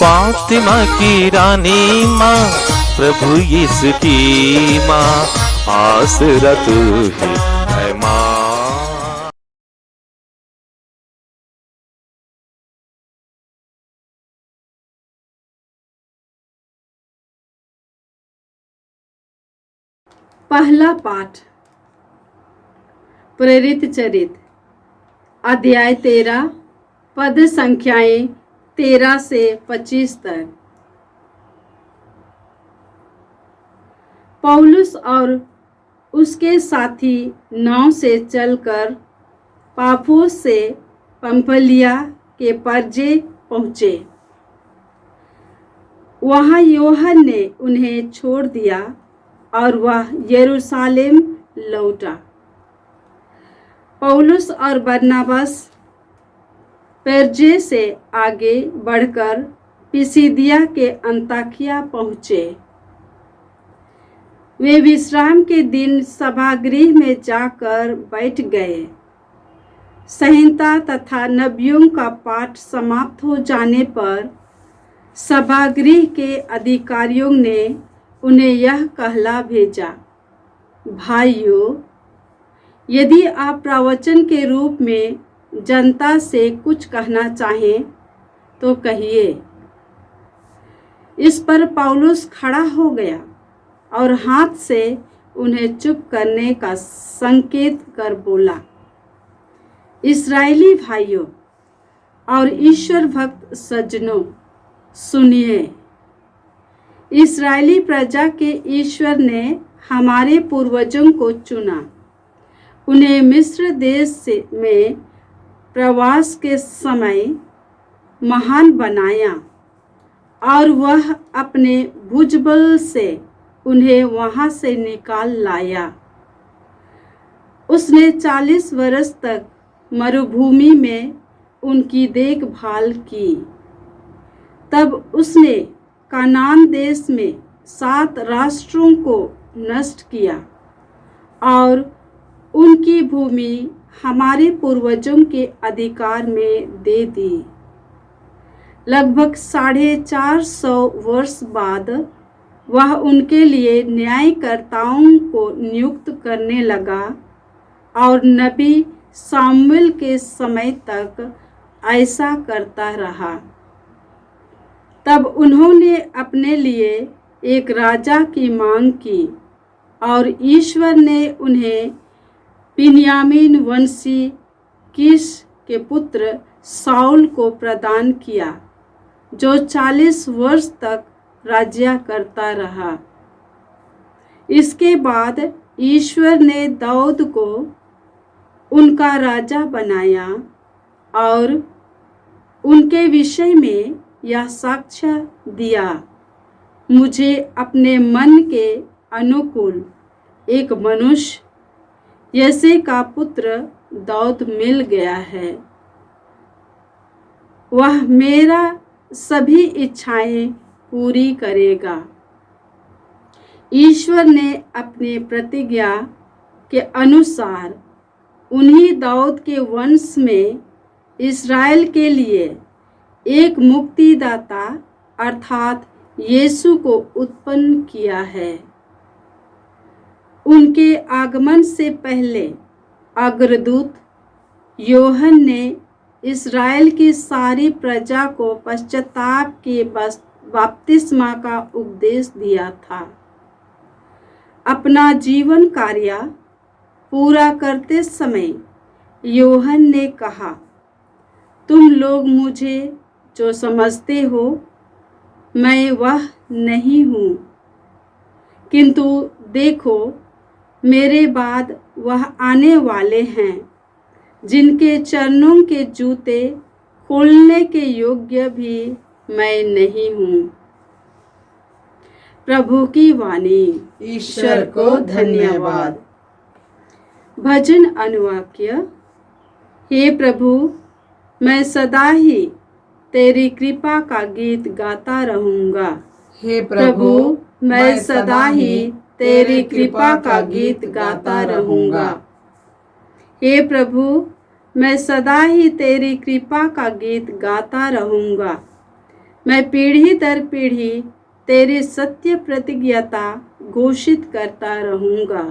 फातिमा की रानी माँ, प्रभु यीशु की माँ, आसरा तू ही है माँ। पहला पाठ प्रेरित चरित अध्याय 13 पद संख्याएं 13 से 25 तक। पौलुस और उसके साथी नाव से चलकर पाफोस से पंफलिया के पर्जे पहुँचे। वहाँ यूहन्ना ने उन्हें छोड़ दिया और वह यरूशलेम लौटा। पौलुस और बरनबास पेरजे से आगे बढ़कर पिसिदिया के अंताकिया पहुँचे। वे विश्राम के दिन सभागृह में जाकर बैठ गए। संहिता तथा नबियों का पाठ समाप्त हो जाने पर सभागृह के अधिकारियों ने उन्हें यह कहला भेजा, भाइयों, यदि आप प्रवचन के रूप में जनता से कुछ कहना चाहें तो कहिए। इस पर पौलुस खड़ा हो गया और हाथ से उन्हें चुप करने का संकेत कर बोला, इस्राएली भाइयों और ईश्वर भक्त सज्जनों, सुनिए। इस्राएली प्रजा के ईश्वर ने हमारे पूर्वजों को चुना, उन्हें मिस्र देश में प्रवास के समय महान बनाया और वह अपने भुजबल से उन्हें वहां से निकाल लाया। उसने 40 वर्ष तक मरुभूमि में उनकी देखभाल की। तब उसने कनान देश में 7 राष्ट्रों को नष्ट किया और उनकी भूमि हमारे पूर्वजों के अधिकार में दे दी। लगभग 450 वर्ष बाद वह उनके लिए न्यायकर्ताओं को नियुक्त करने लगा और नबी सामुएल के समय तक ऐसा करता रहा। तब उन्होंने अपने लिए एक राजा की मांग की और ईश्वर ने उन्हें बिन्यामीन वंशी कीश के पुत्र शाऊल को प्रदान किया, जो 40 वर्ष तक राज्य करता रहा। इसके बाद ईश्वर ने दाऊद को उनका राजा बनाया और उनके विषय में यह साक्ष्य दिया, मुझे अपने मन के अनुकूल एक मनुष्य यसे का पुत्र दाऊद मिल गया है। वह मेरा सभी इच्छाएं पूरी करेगा। ईश्वर ने अपनी प्रतिज्ञा के अनुसार उन्हीं दाऊद के वंश में इस्राएल के लिए एक मुक्तिदाता अर्थात यीशु को उत्पन्न किया है। उनके आगमन से पहले अग्रदूत यूहन्ना ने इस्राएल की सारी प्रजा को पश्चाताप के बपतिस्मा का उपदेश दिया था। अपना जीवन कार्य पूरा करते समय यूहन्ना ने कहा, तुम लोग मुझे जो समझते हो मैं वह नहीं हूँ, किंतु देखो मेरे बाद वह आने वाले हैं जिनके चरणों के जूते खोलने के योग्य भी मैं नहीं हूँ। प्रभु की वाणी। ईश्वर को धन्यवाद। भजन अनुवाक्य। हे प्रभु, मैं सदा ही तेरी कृपा का गीत गाता रहूंगा। हे प्रभु, मैं सदा ही तेरी कृपा का गीत गाता रहूंगा। हे प्रभु, मैं सदा ही तेरी कृपा का गीत गाता रहूंगा। मैं पीढ़ी दर पीढ़ी तेरी सत्य प्रतिज्ञता घोषित करता रहूँगा।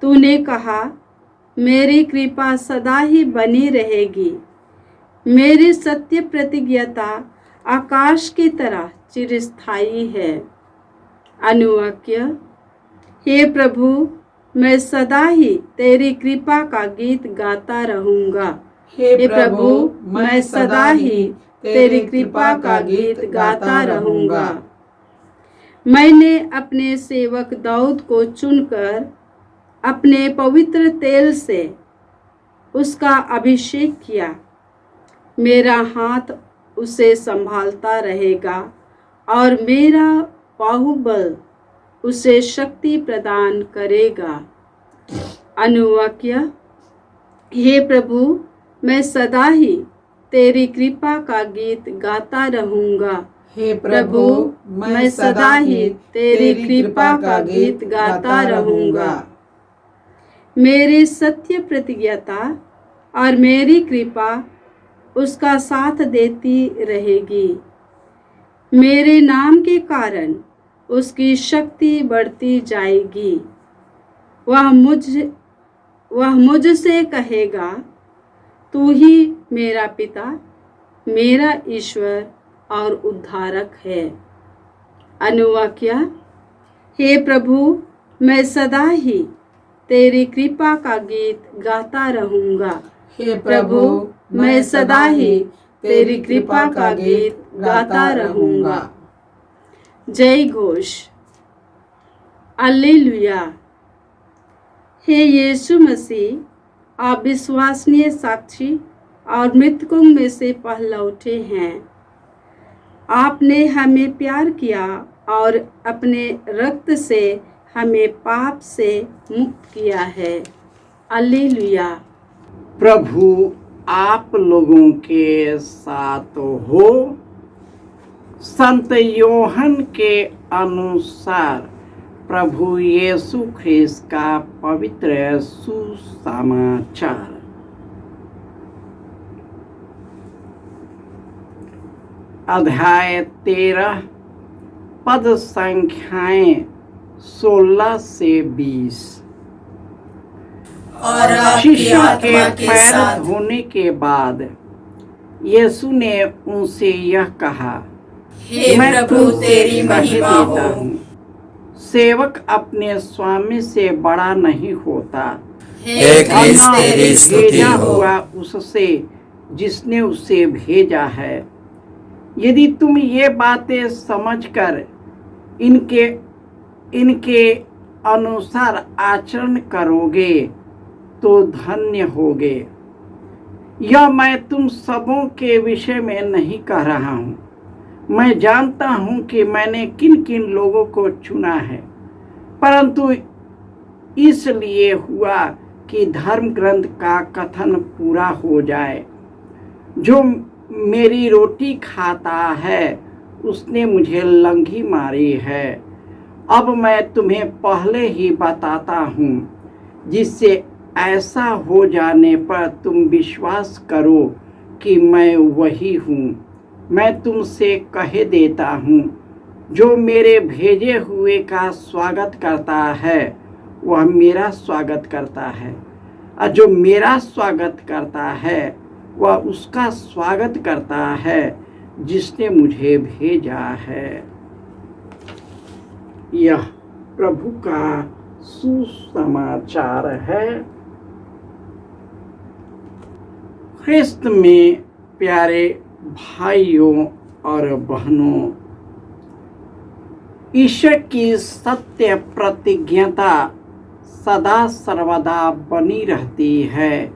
तूने कहा, मेरी कृपा सदा ही बनी रहेगी। मेरी सत्य प्रतिज्ञता आकाश की तरह चिरस्थायी है। अनुवाक्य। हे प्रभु, मैं सदा ही तेरी कृपा का गीत गाता रहूँगा। हे प्रभु, मैं सदा ही तेरी कृपा का गीत गाता रहूँगा। मैंने अपने सेवक दाऊद को चुनकर अपने पवित्र तेल से उसका अभिषेक किया। मेरा हाथ उसे संभालता रहेगा और मेरा बाहुबल उसे शक्ति प्रदान करेगा। अनुवाक्य। हे प्रभु, मैं सदा ही तेरी कृपा का गीत गाता रहूँगा। हे प्रभु, मैं सदा ही तेरी कृपा का गीत गाता रहूँगा। मेरी सत्य प्रतिज्ञता और मेरी कृपा उसका साथ देती रहेगी। मेरे नाम के कारण उसकी शक्ति बढ़ती जाएगी। वह मुझसे कहेगा, तू ही मेरा पिता, मेरा ईश्वर और उद्धारक है। अनुवाक्य। हे प्रभु, मैं सदा ही तेरी कृपा का गीत गाता रहूँगा। हे प्रभु, मैं सदा ही तेरी कृपा का गीत गाता रहूँगा। जय घोष। हालेलुया। हे यीशु मसीह, आप विश्वसनीय साक्षी और मृतकों में से पहले उठे हैं। आपने हमें प्यार किया और अपने रक्त से हमें पाप से मुक्त किया है। हालेलुया। प्रभु आप लोगों के साथ हो। संत योहन के अनुसार प्रभु यीशु ख्रिस्त का पवित्र सुसमाचार। अध्याय 13 पद संख्याएं 16 से 20। और शिष्यों के पैर धोने के बाद यीशु ने उनसे यह कहा, हे मैं प्रभु, तुमसे तेरी कह महिमा देता हो। हूँ, सेवक अपने स्वामी से बड़ा नहीं होता, हे ख्रिस्त, वरना तेरी स्तुति भेजा हो। हुआ उससे जिसने उसे भेजा है। यदि तुम ये बातें समझकर इनके अनुसार आचरण करोगे तो धन्य होगे। यह मैं तुम सबों के विषय में नहीं कह रहा हूँ। मैं जानता हूँ कि मैंने किन किन लोगों को चुना है, परंतु इसलिए हुआ कि धर्म ग्रंथ का कथन पूरा हो जाए। जो मेरी रोटी खाता है उसने मुझे लंघी मारी है। अब मैं तुम्हें पहले ही बताता हूँ, जिससे ऐसा हो जाने पर तुम विश्वास करो कि मैं वही हूँ। मैं तुमसे कह देता हूँ, जो मेरे भेजे हुए का स्वागत करता है वह मेरा स्वागत करता है, और जो मेरा स्वागत करता है वह उसका स्वागत करता है जिसने मुझे भेजा है। यह प्रभु का सुसमाचार है। ख्रिस्त में प्यारे भाइयों और बहनों, ईश्वर की सत्य प्रतिज्ञता सदा सर्वदा बनी रहती है।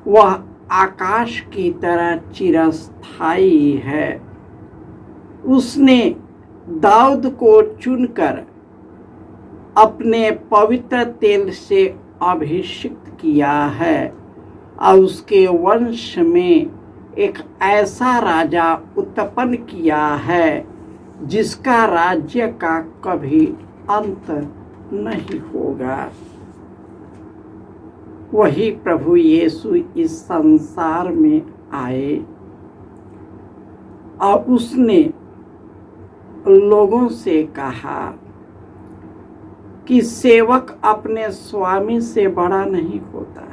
वह आकाश की तरह चिरस्थायी है। उसने दाऊद को चुनकर अपने पवित्र तेल से अभिषिक्त किया है और उसके वंश में एक ऐसा राजा उत्पन्न किया है जिसका राज्य का कभी अंत नहीं होगा। वही प्रभु यीशु इस संसार में आए और उसने लोगों से कहा कि सेवक अपने स्वामी से बड़ा नहीं होता,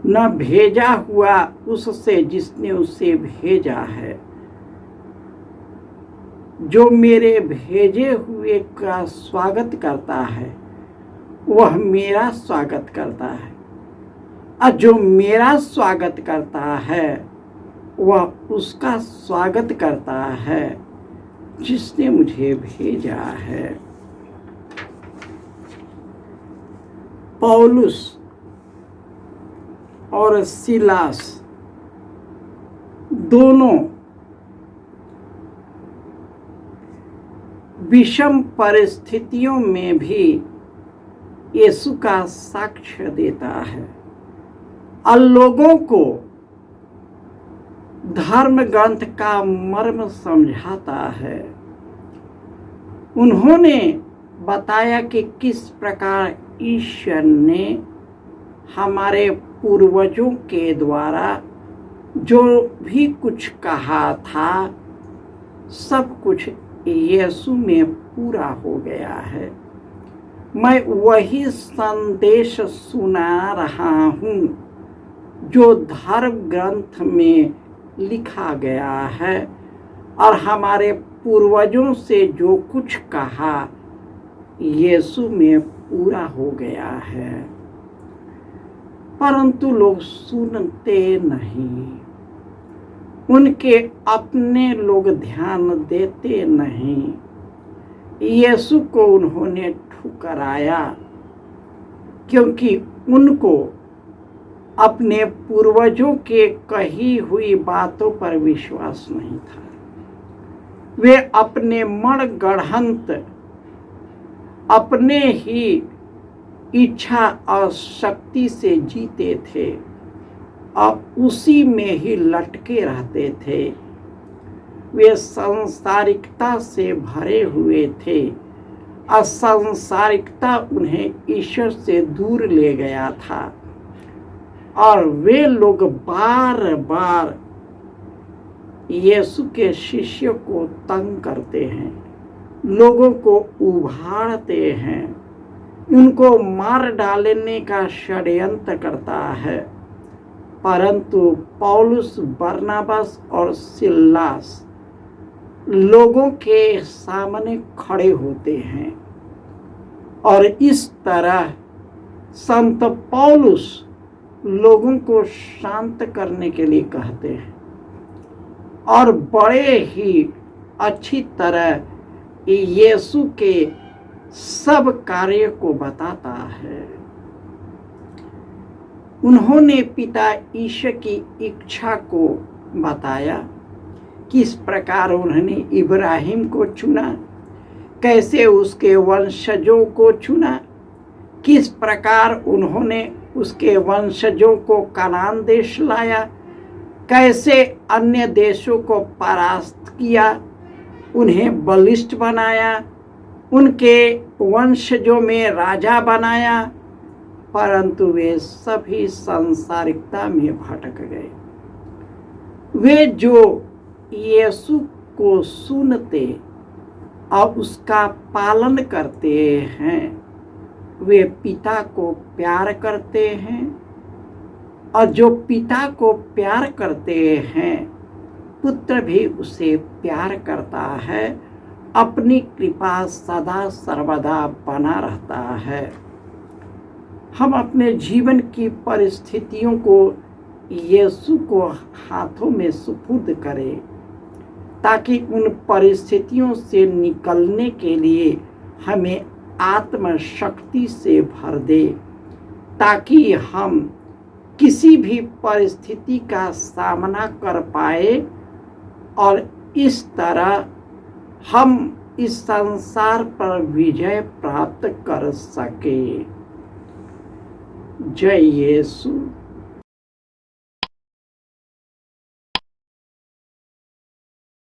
न भेजा हुआ उससे जिसने उसे भेजा है। जो मेरे भेजे हुए का स्वागत करता है वह मेरा स्वागत करता है, और जो मेरा स्वागत करता है वह उसका स्वागत करता है जिसने मुझे भेजा है। पौलुस और सिलास दोनों विषम परिस्थितियों में भी यीशु का साक्ष्य देता है और लोगों को धर्म ग्रंथ का मर्म समझाता है। उन्होंने बताया कि किस प्रकार ईश्वर ने हमारे पूर्वजों के द्वारा जो भी कुछ कहा था सब कुछ यीशु में पूरा हो गया है। मैं वही संदेश सुना रहा हूँ जो धर्म ग्रंथ में लिखा गया है, और हमारे पूर्वजों से जो कुछ कहा यीशु में पूरा हो गया है, परंतु लोग सुनते नहीं, उनके अपने लोग ध्यान देते नहीं। यीशु को उन्होंने ठुकराया क्योंकि उनको अपने पूर्वजों के कही हुई बातों पर विश्वास नहीं था। वे अपने मन गढ़ंत अपने ही इच्छा और शक्ति से जीते थे और उसी में ही लटके रहते थे। वे सांसारिकता से भरे हुए थे और सांसारिकता उन्हें ईश्वर से दूर ले गया था, और वे लोग बार बार यीशु के शिष्यों को तंग करते हैं, लोगों को उभारते हैं, उनको मार डालने का षड्यंत्र करता है। परंतु पौलुस, बरनबास और सिलास लोगों के सामने खड़े होते हैं और इस तरह संत पौलुस लोगों को शांत करने के लिए कहते हैं और बड़े ही अच्छी तरह यीशु के सब कार्य को बताता है। उन्होंने पिता ईश्वर की इच्छा को बताया, किस प्रकार उन्होंने इब्राहिम को चुना, कैसे उसके वंशजों को चुना, किस प्रकार उन्होंने उसके वंशजों को कनान देश लाया, कैसे अन्य देशों को परास्त किया, उन्हें बलिष्ठ बनाया, उनके वंशजों में राजा बनाया, परंतु वे सभी सांसारिकता में भटक गए। वे जो यीशु को सुनते और उसका पालन करते हैं वे पिता को प्यार करते हैं, और जो पिता को प्यार करते हैं पुत्र भी उसे प्यार करता है, अपनी कृपा सदा सर्वदा बना रहता है। हम अपने जीवन की परिस्थितियों को यीशु को हाथों में सुपुर्द करें ताकि उन परिस्थितियों से निकलने के लिए हमें आत्मशक्ति से भर दे, ताकि हम किसी भी परिस्थिति का सामना कर पाए और इस तरह हम इस संसार पर विजय प्राप्त कर सके। जय यीशु।